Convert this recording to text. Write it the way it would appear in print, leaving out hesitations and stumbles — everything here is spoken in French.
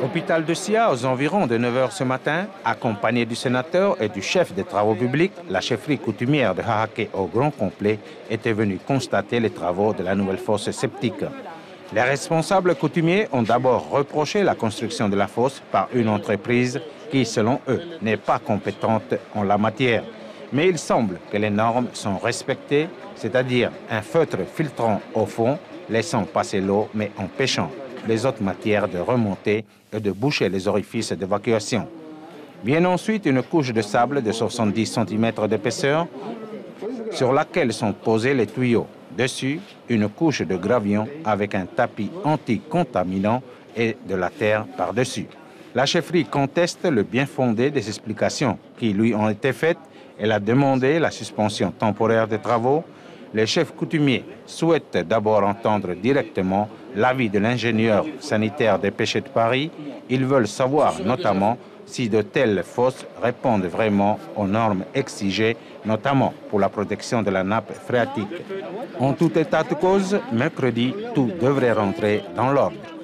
Hôpital de Sia, aux environs de 9 h ce matin, accompagné du sénateur et du chef des travaux publics, la chefferie coutumière de Hahaké au grand complet était venue constater les travaux de la nouvelle fosse septique. Les responsables coutumiers ont d'abord reproché la construction de la fosse par une entreprise qui, selon eux, n'est pas compétente en la matière. Mais il semble que les normes sont respectées, c'est-à-dire un feutre filtrant au fond, laissant passer l'eau mais empêchant les autres matières de remonter et de boucher les orifices d'évacuation. Vient ensuite une couche de sable de 70 cm d'épaisseur sur laquelle sont posés les tuyaux. Dessus, une couche de gravion avec un tapis anti-contaminant et de la terre par-dessus. La chefferie conteste le bien fondé des explications qui lui ont été faites. Elle a demandé la suspension temporaire des travaux. Les chefs coutumiers souhaitent d'abord entendre directement l'avis de l'ingénieur sanitaire des Pêchers de Paris. Ils veulent savoir notamment si de telles fosses répondent vraiment aux normes exigées, notamment pour la protection de la nappe phréatique. En tout état de cause, mercredi, tout devrait rentrer dans l'ordre.